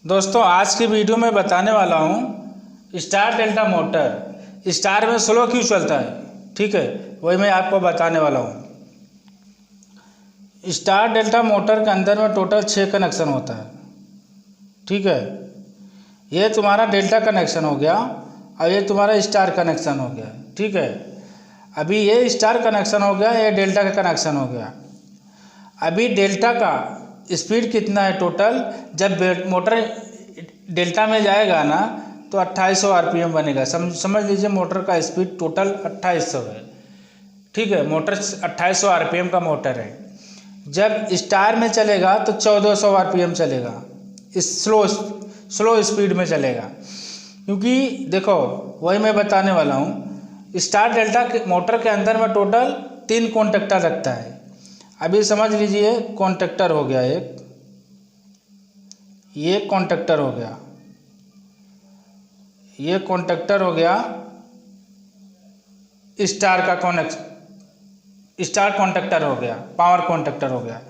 दोस्तों आज की वीडियो में बताने वाला हूँ स्टार डेल्टा मोटर स्टार में स्लो क्यों चलता है। ठीक है, वही मैं आपको बताने वाला हूँ। स्टार डेल्टा मोटर के अंदर में टोटल 6 कनेक्शन होता है। ठीक है, ये तुम्हारा डेल्टा कनेक्शन हो गया और ये तुम्हारा स्टार कनेक्शन हो गया। ठीक है, अभी ये स्टार कनेक्शन हो गया, ये डेल्टा का कनेक्शन हो गया। अभी डेल्टा का स्पीड कितना है टोटल, जब मोटर डेल्टा में जाएगा ना तो 2800 आरपीएम बनेगा। समझ लीजिए मोटर का स्पीड टोटल 2800 है। ठीक है, मोटर 2800 आरपीएम का मोटर है। जब स्टार में चलेगा तो 1400 आरपीएम चलेगा, इस स्लो स्पीड में चलेगा। क्योंकि देखो वही मैं बताने वाला हूँ, स्टार डेल्टा मोटर के अंदर में टोटल 3 कॉन्टेक्टर रखता है। अभी समझ लीजिए कॉन्टेक्टर हो गया एक, ये कॉन्टेक्टर हो गया, ये कॉन्टेक्टर हो गया स्टार का स्टार कॉन्टेक्टर हो गया, पावर कॉन्टेक्टर हो गया।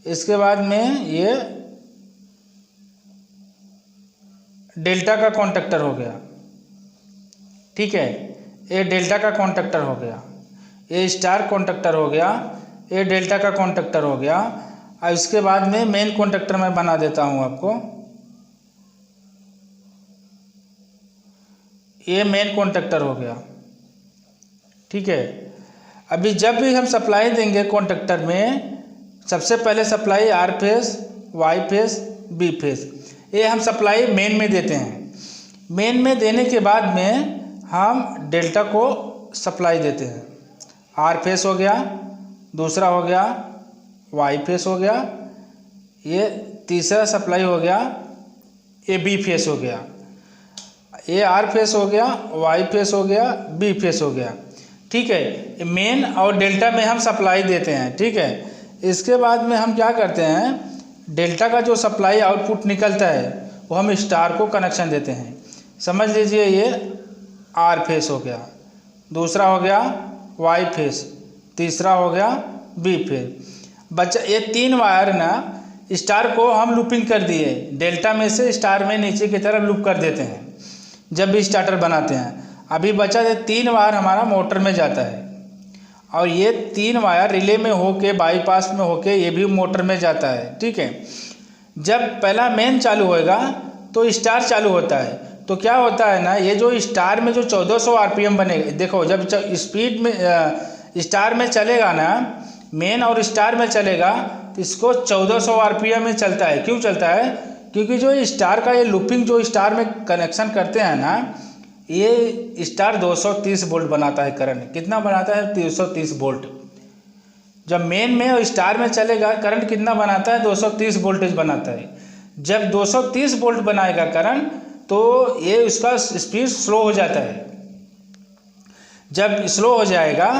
इसके बाद में ये डेल्टा का कॉन्टेक्टर हो गया। ठीक है, ये डेल्टा का कॉन्टेक्टर हो गया, ये स्टार कॉन्टेक्टर हो गया, ये डेल्टा का कॉन्टेक्टर हो गया। और इसके बाद में मेन कॉन्टेक्टर मैं बना देता हूँ आपको, ये मेन कॉन्टेक्टर हो गया। ठीक है, अभी जब भी हम सप्लाई देंगे कॉन्टेक्टर में, सबसे पहले supply R phase, Y phase, B phase, ये हम सप्लाई मेन में देते हैं। मेन में देने के बाद में हम डेल्टा को सप्लाई देते हैं। आर फेस हो गया, दूसरा हो गया वाई फेस हो गया, ये तीसरा सप्लाई हो गया, ये बी फेस हो गया, ये आर फेस हो गया, वाई फेस हो गया, बी फेस हो गया। ठीक है, मेन और डेल्टा में हम सप्लाई देते हैं। ठीक है, इसके बाद में हम क्या करते हैं, डेल्टा का जो सप्लाई आउटपुट निकलता है वो हम स्टार को कनेक्शन देते हैं। समझ लीजिए ये आर फेस हो गया, दूसरा हो गया वाई फेस, तीसरा हो गया बी फेस। बच्चा ये 3 वायर ना स्टार को हम लूपिंग कर दिए, डेल्टा में से स्टार में नीचे की तरफ लूप कर देते हैं जब भी स्टार्टर बनाते हैं। अभी बचा ये 3 वायर हमारा मोटर में जाता है और ये 3 वायर रिले में होके, बाईपास में होके ये भी मोटर में जाता है। ठीक है, जब पहला मेन चालू होएगा तो स्टार चालू होता है, तो क्या होता है ना, ये जो स्टार में जो 1400 आरपीएम बनेगा, देखो जब स्पीड में स्टार में चलेगा ना, मेन और स्टार में चलेगा तो इसको 1400 आरपीएम में चलता है। क्यों चलता है? क्योंकि जो स्टार का ये लूपिंग जो स्टार में कनेक्शन करते हैं ना, ये स्टार 230 वोल्ट बनाता है। करंट कितना बनाता है? 330 वोल्ट। जब मेन में और स्टार में चलेगा करंट कितना बनाता है? 230 वोल्टेज बनाता है। जब 230 वोल्ट बनाएगा करंट तो ये उसका स्पीड स्लो हो जाता है। जब स्लो हो जाएगा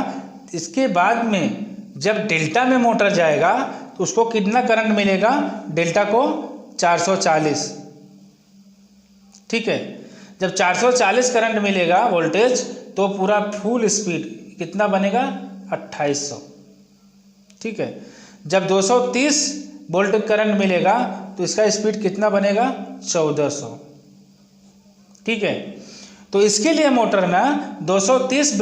इसके बाद में जब डेल्टा में मोटर जाएगा तो उसको कितना करंट मिलेगा? डेल्टा को 440। ठीक है, जब 440 करंट मिलेगा वोल्टेज तो पूरा फुल स्पीड कितना बनेगा? 2800। ठीक है, जब 230 वोल्ट करंट मिलेगा तो इसका स्पीड कितना बनेगा? 1400। ठीक है, तो इसके लिए मोटर ना 230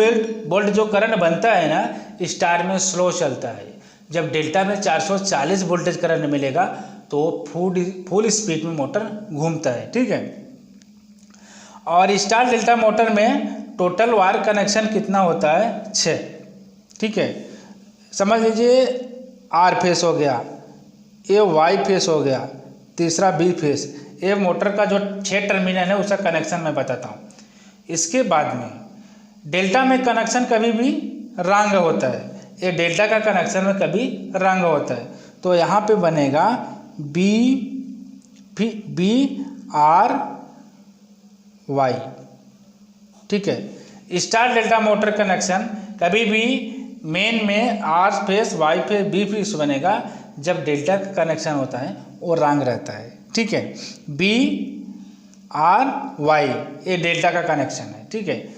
वोल्ट जो करंट बनता है ना, स्टार में स्लो चलता है। जब डेल्टा में 440 वोल्टेज करंट मिलेगा तो फुल स्पीड में मोटर घूमता है। ठीक है, और स्टार डेल्टा मोटर में टोटल वायर कनेक्शन कितना होता है? 6। ठीक है, समझ लीजिए आर फेस हो गया, ये वाई फेस हो गया, तीसरा बी फेस। ये मोटर का जो 6 टर्मिनल है उसका कनेक्शन मैं बताता हूँ। इसके बाद में डेल्टा में कनेक्शन कभी भी रंग होता है, ये डेल्टा का कनेक्शन में कभी रंग होता है। तो यहाँ पे बनेगा बी आर वाई। ठीक है, स्टार डेल्टा मोटर कनेक्शन कभी भी मेन में R phase, Y phase, B phase बनेगा। जब डेल्टा का कनेक्शन होता है वो रंग रहता है। ठीक है, बी आर वाई ये डेल्टा का कनेक्शन है। ठीक है,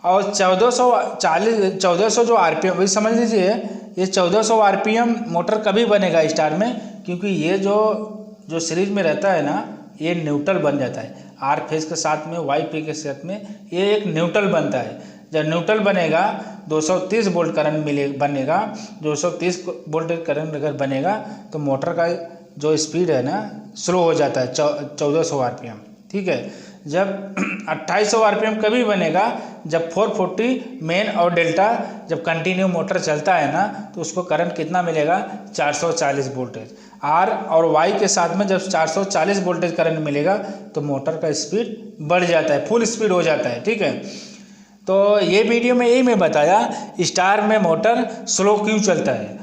और 1440 जो आरपीएम, वही समझ लीजिए ये 1400 आरपीएम मोटर कभी बनेगा स्टार में, क्योंकि ये जो सीरीज में रहता है ना, ये न्यूट्रल बन जाता है। आर फेज के साथ में वाई फेज के साथ में ये एक न्यूट्रल बनता है। जब न्यूट्रल बनेगा 230 वोल्ट करंट बनेगा, 230 वोल्ट करंट अगर बनेगा तो मोटर का जो स्पीड है ना स्लो हो जाता है 1400 आरपीएम। ठीक है। जब 2800 आरपीएम कभी बनेगा जब 440 मेन और डेल्टा जब कंटिन्यू मोटर चलता है ना तो उसको करंट कितना मिलेगा 440 वोल्टेज। आर और वाई के साथ में जब 440 वोल्टेज करंट मिलेगा तो मोटर का स्पीड बढ़ जाता है, फुल स्पीड हो जाता है। ठीक है। तो ये वीडियो में यही मैं बताया स्टार में मोटर स्लो क्यों चलता है